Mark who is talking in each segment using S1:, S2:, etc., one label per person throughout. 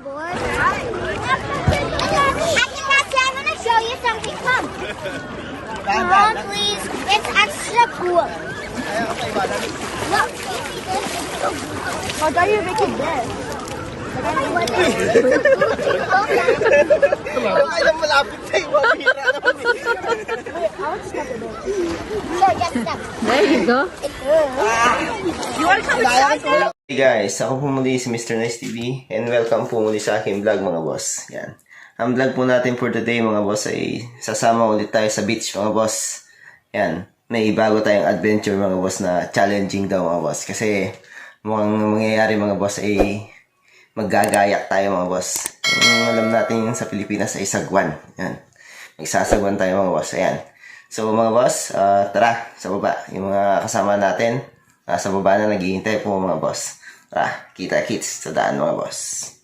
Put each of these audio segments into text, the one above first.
S1: board. I'm gonna show you something. Come. Come on, please. It's extra cool. Look. How are you making this?
S2: Ayaw malapit sa'yo, mabira naman eh.
S1: Sure, just step.
S3: There you go.
S2: Hey guys, ako po muli si Mr. Nice TV and welcome po muli sa aking vlog mga boss. Yan. Ang vlog po natin for today mga boss ay sasama ulit tayo sa beach mga boss. Yan. May bago tayong adventure mga boss na challenging daw mga boss. Kasi mukhang mangyayari mga boss ay maggagayak tayo mga boss. Yung alam natin sa Pilipinas ay sagwan. Yan. Magsasagwan tayo mga boss. Ayan. So mga boss, tara sa baba. Yung mga kasama natin sa baba na naghihintay po mga boss. Tara, kita-kits sa daan mga boss.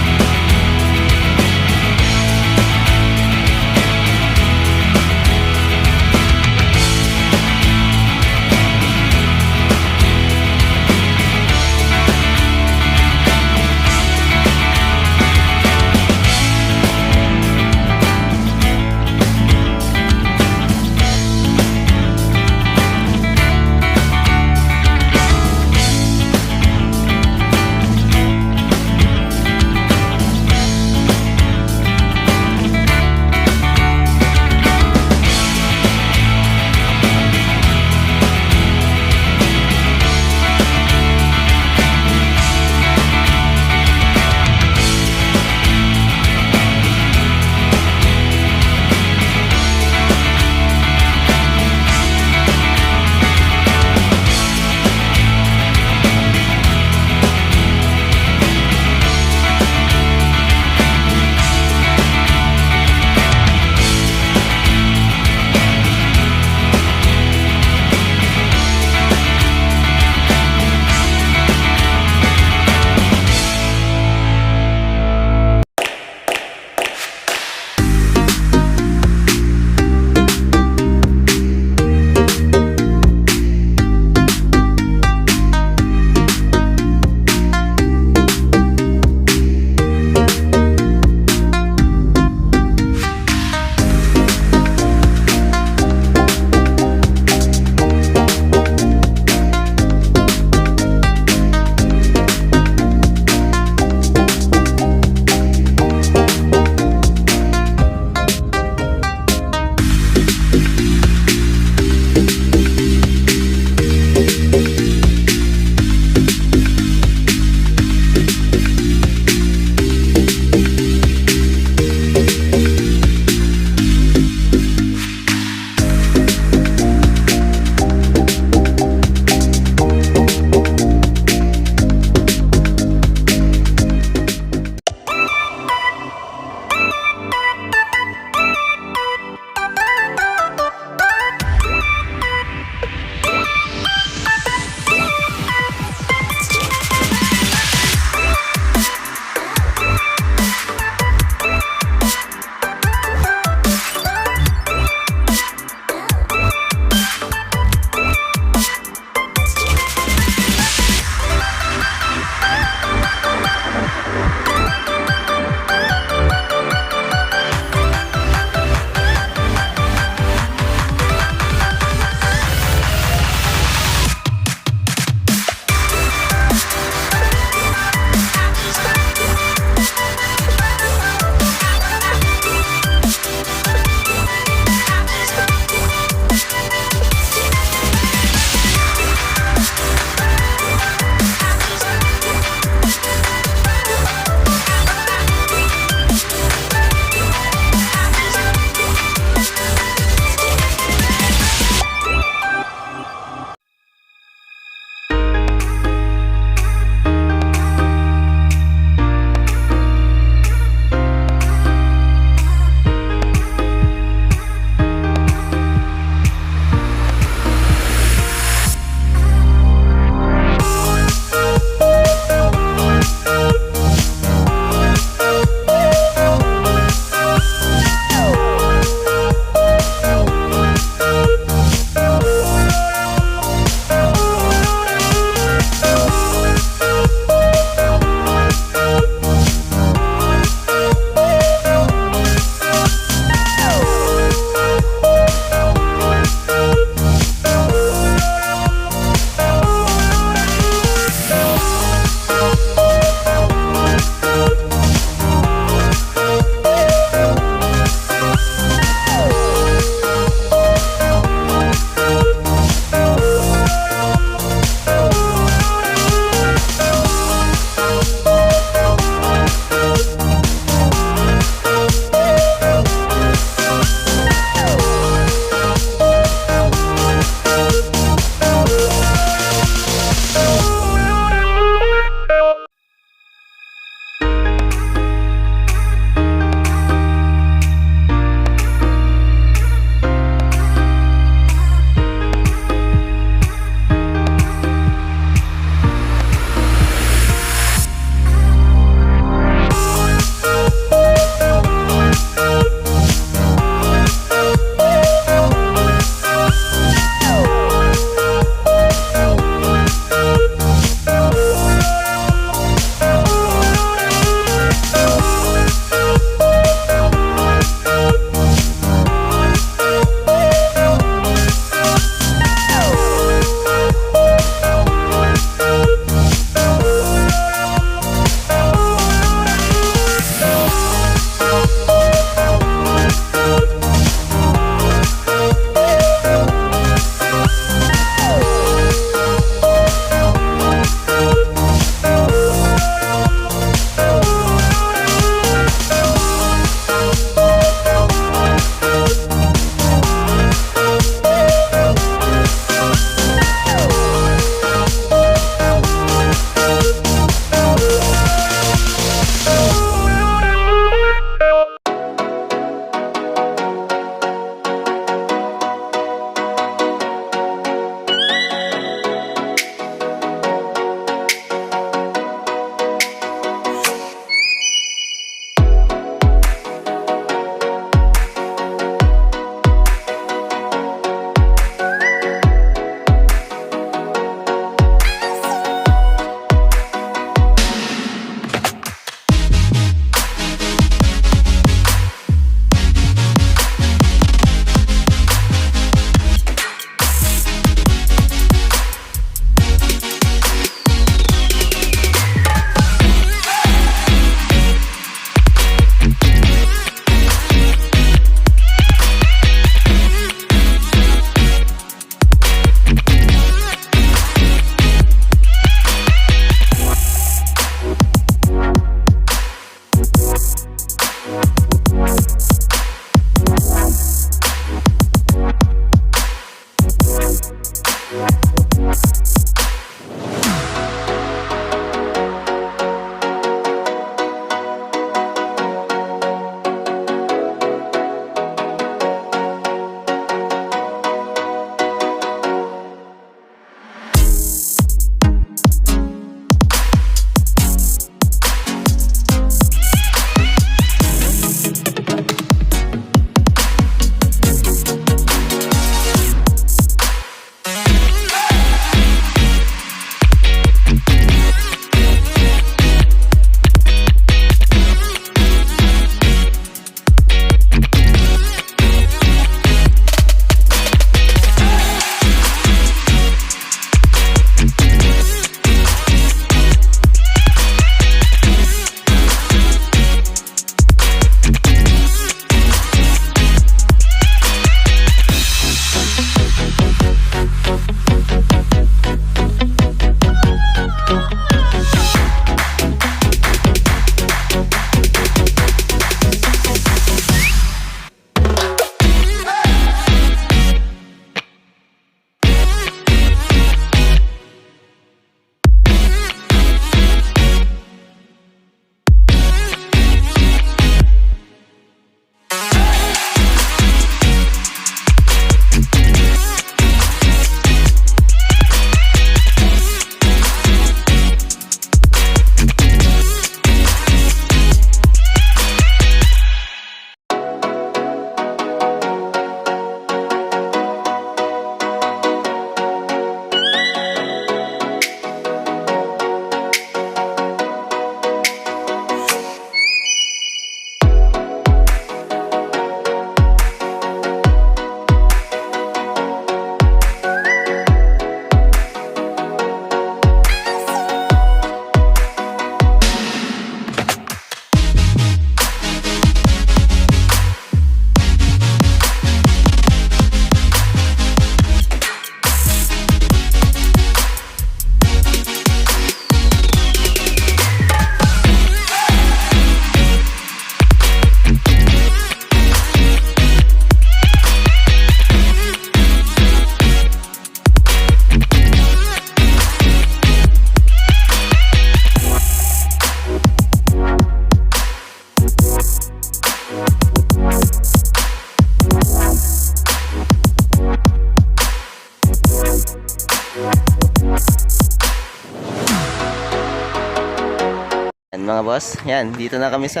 S2: Yan mga boss, yan, dito na kami sa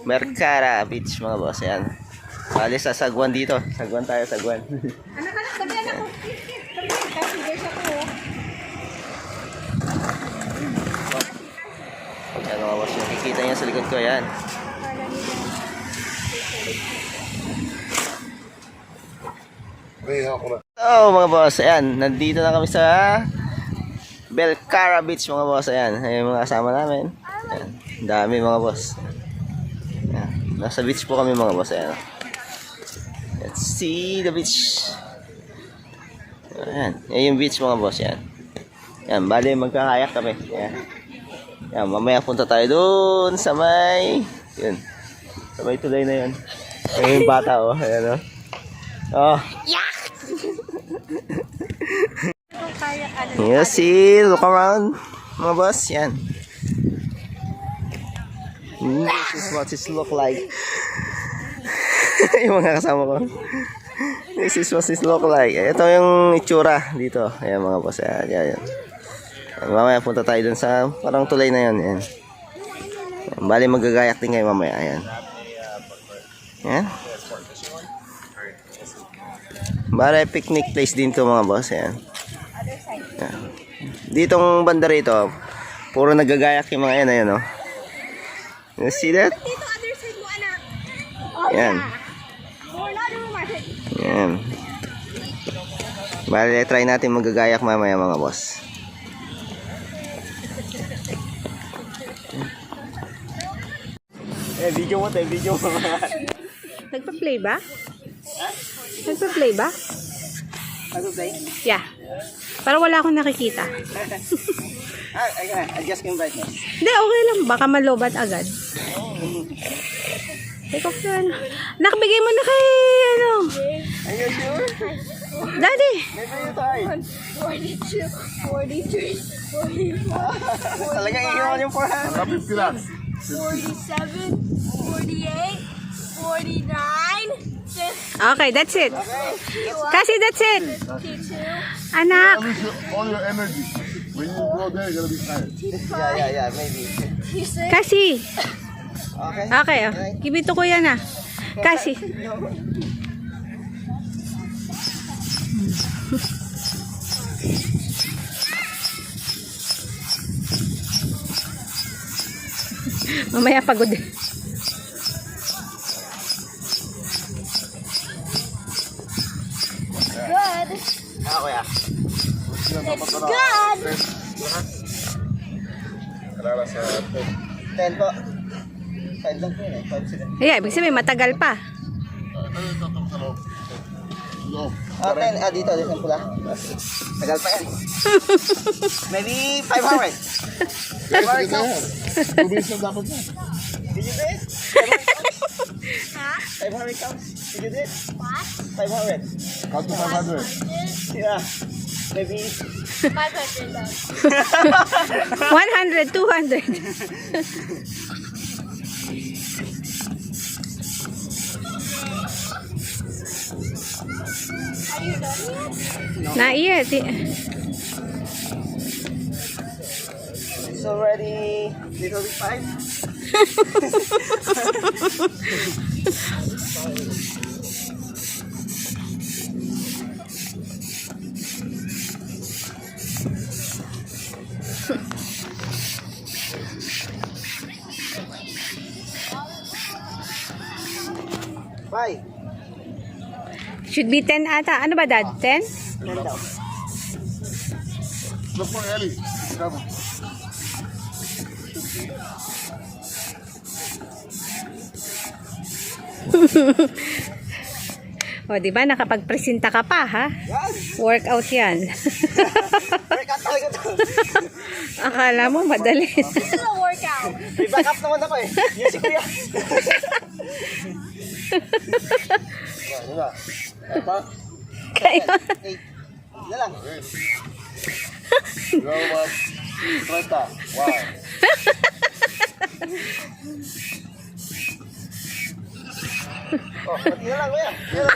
S2: Mercara Beach mga boss, yan. Bali sa Sagwan dito, Sagwan tayo, Sagwan.
S3: Anak-anak, sabi anak ko. Kasi guys ako.
S2: Yan mga boss, yung kikita niya sa likod ko, yan. So mga boss, ayan, nandito na kami sa Belcara Beach mga boss, ayan, yung mga kasama namin. Ayan, dami mga boss. Ayan, nasa beach po kami mga boss, ayan. Let's see the beach. Ayan, yan yung beach mga boss, yan. Yan, bali magkakayak kami. Ayan. Yan, mamaya punta tayo doon sa may, yun, sa may tulay na yun. Ayan yung bata, oh, ayan, oh. Oh. You see, look around, mga boss, yan. This is what it look like. Yung mga kasama ko. This is what it look like. Ito yung itsura dito. Ayan mga boss, yan, yan. Mamaya punta tayo dun sa parang tulay na yun. Yan. Bali magagayak din kayo mamaya. Ayan. Yan. Bali picnic place din to mga boss. Ayan. Yan. Ditong banda rito, puro nagagayak yung mga yan. Ayan o. You see that?
S3: Dito, other side mo, anak.
S2: Yan.
S3: More na mo, Martin.
S2: Yan. Bali try natin magagayak mamaya mga boss. Video mo tayo, video mo.
S3: Nagpa-play ba? Nagpa-play ba?
S2: Mag-play?
S3: Yeah. Parang wala akong nakikita.
S2: Adjust yung brightness.
S3: Hindi, okay lang. Baka malobat agad. Take off na. Nakabigay mo na kay, ano.
S2: Are you sure?
S3: Daddy.
S2: Maybe you try.
S1: 42, 43, 44,
S2: Talagang iiwan yung 400.
S1: 47, 48, 49, 50,
S3: Okay, that's it. Kasi that's it.
S1: 52,
S3: Anak.
S4: All your energy. When you go there, you're gonna be tired.
S2: Yeah, maybe.
S1: 56,
S3: Kasi.
S2: Okay.
S3: Okay, oh. Kibito ko yan ah. Kasi. Mamaya pagod.
S1: good.
S2: Kuya.
S1: It's good.
S4: Alala sa
S2: 10 po. 5 lang po yun eh. 5 sila.
S3: Yeah, ibig sabihin matagal pa.
S4: loob.
S2: 10. Dito yung pula. Tagal pa yan. Maybe 500. 500 counts.
S4: Probinsya dapat na.
S2: Did you do it? 500 counts. Did you do it?
S1: What?
S2: 500.
S4: Count to 500.
S2: Yeah. Maybe
S1: 500 though.
S3: 100, 200.
S1: Are you done yet?
S3: Not yet.
S2: it's already little bit 5. Bye.
S3: Should be 10 ata. Ano ba, Dad? 10?
S2: 10 daw.
S4: Look for Ellie. Come.
S3: O, di ba? Nakapagpresenta ka pa, ha?
S2: Yan.
S3: Workout yan.
S2: Workout talaga to.
S3: Akala mo, madali.
S1: This is a workout.
S2: May backup naman ako eh. Yung si Kuya.
S4: Diba? Apa?
S3: Kayo.
S2: 8. Na lang.
S4: Go, Bob. 30. Wow.
S2: Oh, pati na lang, Kuya. Oh.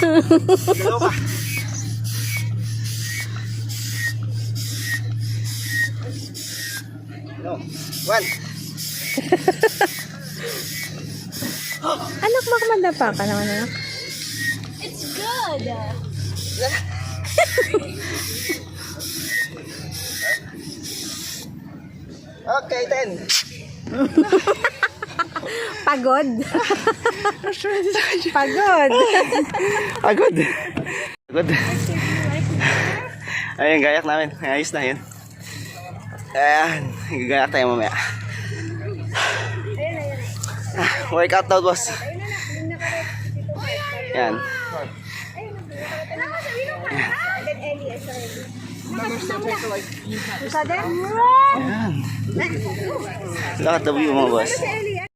S2: Galaw ka. No. One.
S3: Anak, baka mandapa ka naman, anak.
S1: It's good.
S2: Okay, 10.
S3: Pagod. Pagod.
S2: Pagod. Pagod. Ayun, gayak namin. Ayos na yun. Ayan, gayak tayo mamaya. Workout daw, boss. Yan. Yan. Look at the view, mga boss.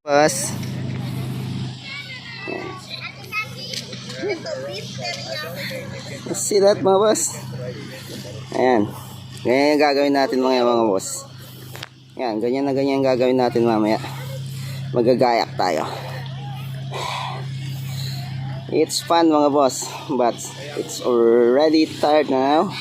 S2: Boss. See that, mga boss? Ayan. Ganyan yung gagawin natin mga boss. Ayan, ganyan na ganyan yung gagawin natin mamaya. Magagayak tayo. It's fun mga boss, but it's already tired now.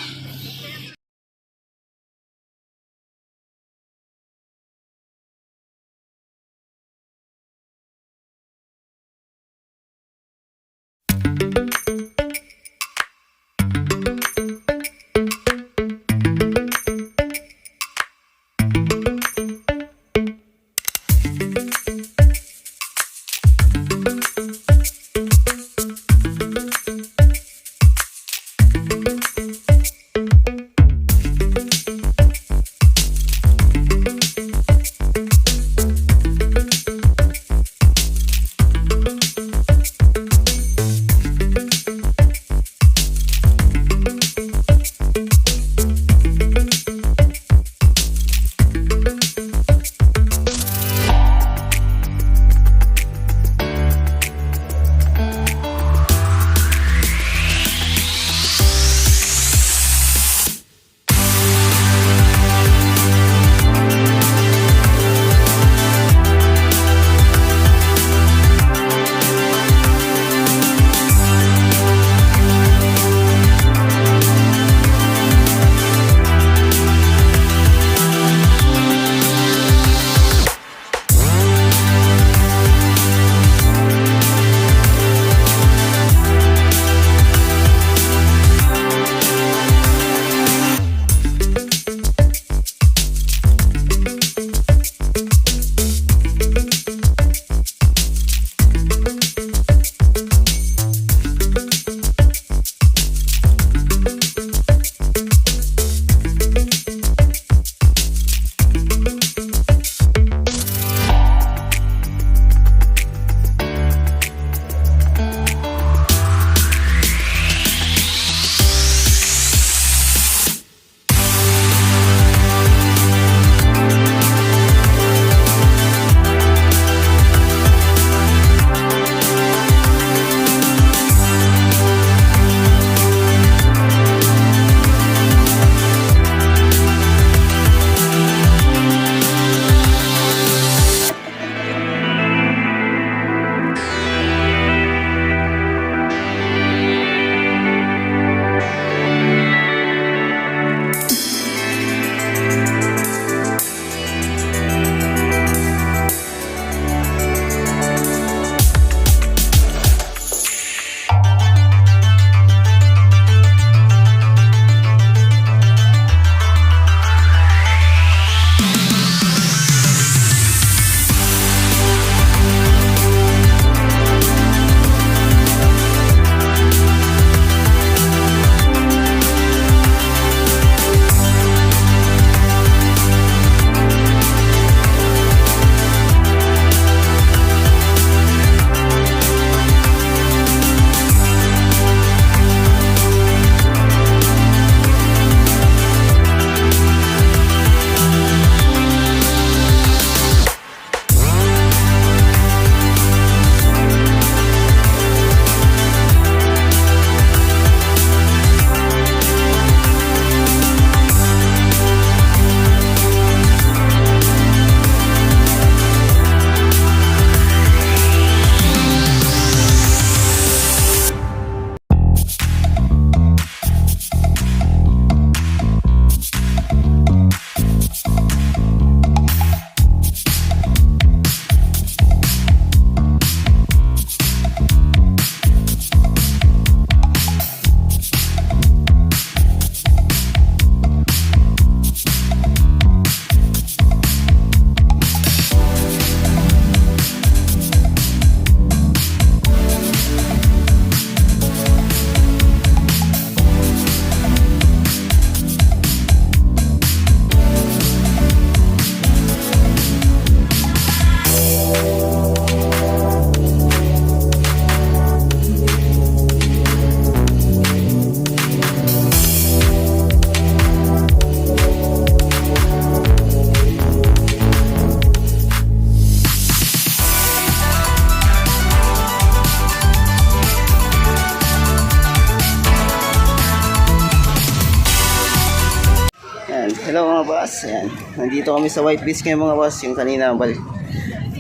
S2: Hello mga boss. Ayan. Nandito kami sa White Beach ngayon mga boss. Yung kanina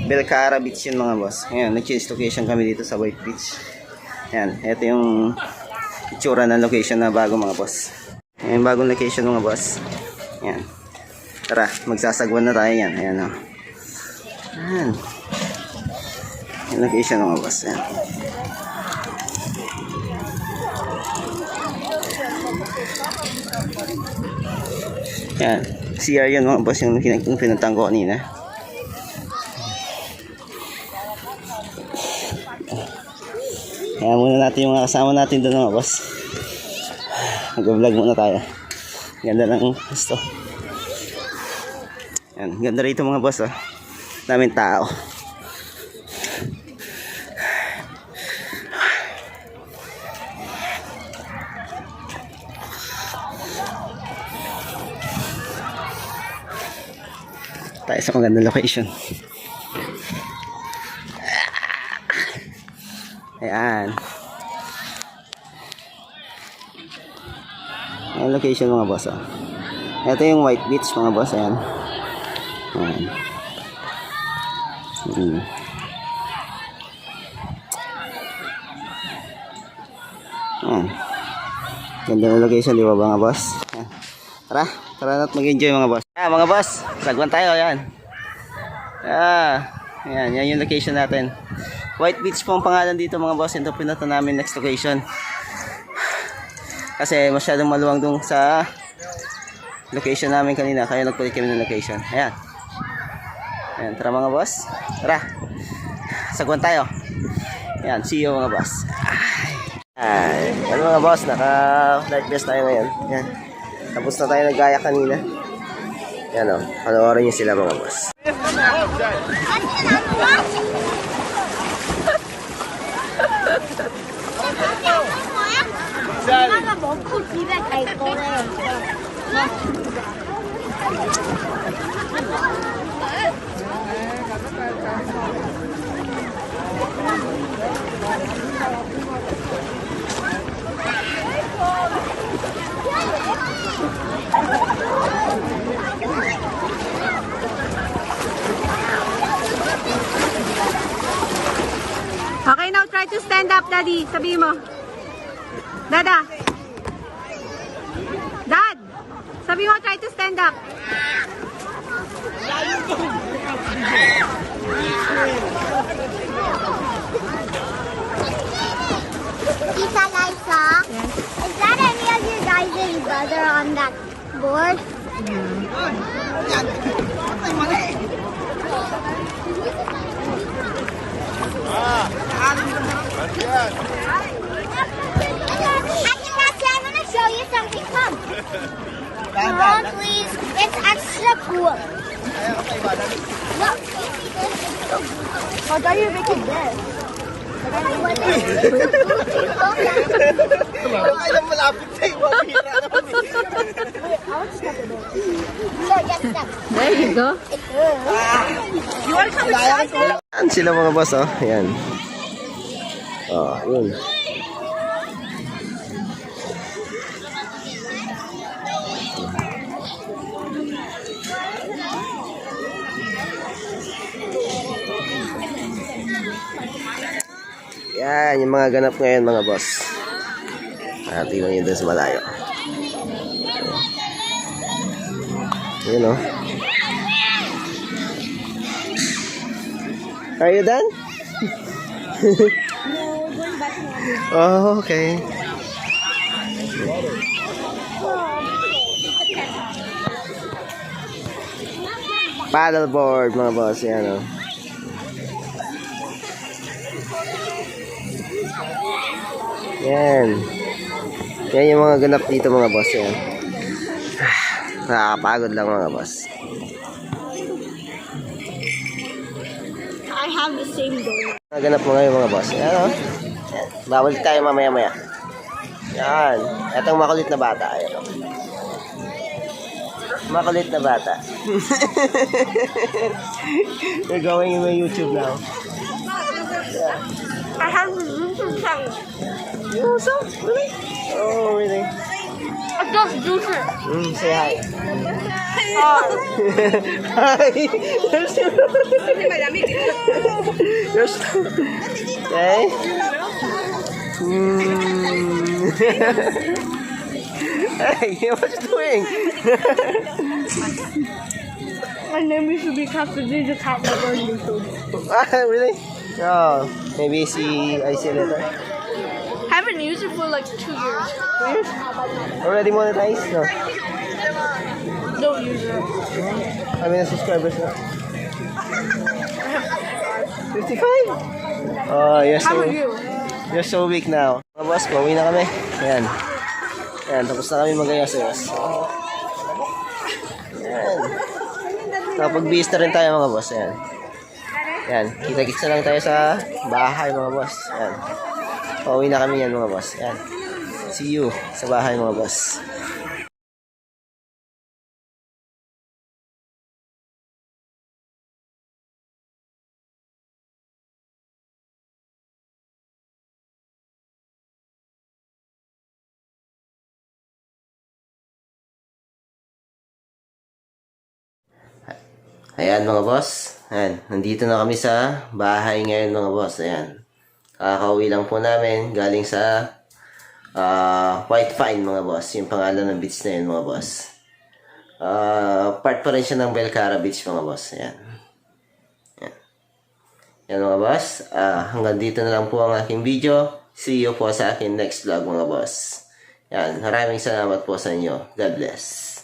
S2: Belcara Beach yun mga boss. Ayan, nag-change location kami dito sa White Beach. Ayan, ito yung itsura ng location na bago mga boss. Ayan, bagong location mga boss. Ayan. Tara, magsasagwan na tayo yan. Ayan o. Ayan. Yung location mga boss. Ayan. Yan. CR yun mga boss yung pinuntahan ko kanina. Kaya muna natin yung mga kasama natin doon mga boss. Mag-vlog muna tayo. Ganda ng gusto. Yan. Ganda rito mga boss oh. Daming tao. Tayo sa magandang location. Ayan. Ayan location mga boss. Oh. Ito yung White Beach mga boss. Ayan. Ayan. Ayan. Ganda na location di ba mga boss? Ayan. Tara na't mag-enjoy mga boss. Mga boss, sagwan tayo, yan. Yan yung location natin. White Beach po ang pangalan dito mga boss. Ito pinunta namin next location. Kasi masyadong maluwang dun sa location namin kanina. Kaya nagpalit kami ng location. Ayan. Ayan, tara mga boss. Tara. Sagwan tayo. Ayan, see you mga boss. Yan mga boss, naka-light vest tayo ngayon. Ayan. Tapos na tayo nag-gaya kanina. Yan o, panoorin niyo sila mga boss.
S3: Okay, now try to stand up, Daddy. Sabi mo. Dada. Dad. Sabi mo, try to stand up.
S1: Tita Liza, is that any of your guys' brother on that board? I'm going to show you something. Come on, please. It's extra cool. Look. Oh, are you making this?
S3: There you go.
S1: You want to come inside?
S2: Yan sila mga boss oh. Yan. Oh, yun. Yan, yung mga ganap ngayon mga boss. Tingnan nyo doon sa malayo. Yun o. Are you done? Oh, okay. Paddleboard mga boss. Yan o. Yan. Yan yung mga ganap dito mga boss. Yan. Nakakapagod lang mga boss.
S1: I have the same door.
S2: Mga ganap mo ngayon mga boss. Yan o. Bawal tayo mamaya-maya. Yan. Etong makulit na bata. Ayan o. Makulit na bata. You're going in my YouTube now. Yeah.
S1: I have the YouTube channel.
S2: You also? Really? Oh, really?
S1: It's Just juice it.
S2: Say hi. Hi. Yes. Okay. Hey, what you doing?
S1: My name used to be Captain DJ Cat Never YouTube.
S2: Really? Oh, maybe I see later.
S1: Haven't used it for like 2 years.
S2: 2 years? Already monetized? No.
S1: Don't use it.
S2: How many subscribers na? 55? Oh,
S1: How about you?
S2: you're so weak now. Mga boss, pauwi na kami. Ayan. Ayan, tapos na kami magayos-ayos. Ayan. Nakapag-bihis na rin tayo mga boss. Ayan. Ayan, kita-kits na lang tayo sa bahay mga boss. Ayan. Pauwi na kami yan mga boss. Ayan. See you sa bahay mga boss. Ayan mga boss. Ayan, nandito na kami sa bahay ngayon mga boss. Ayan. Kakauwi lang po namin galing sa White Pine mga boss. Yung pangalan ng beach na yun mga boss. Part pa rin siya ng Belcara Beach mga boss. Ayan. Ayan. Ayan mga boss. Hanggang dito na lang po ang aking video. See you po sa akin next vlog mga boss. Ayan. Maraming salamat po sa inyo. God bless.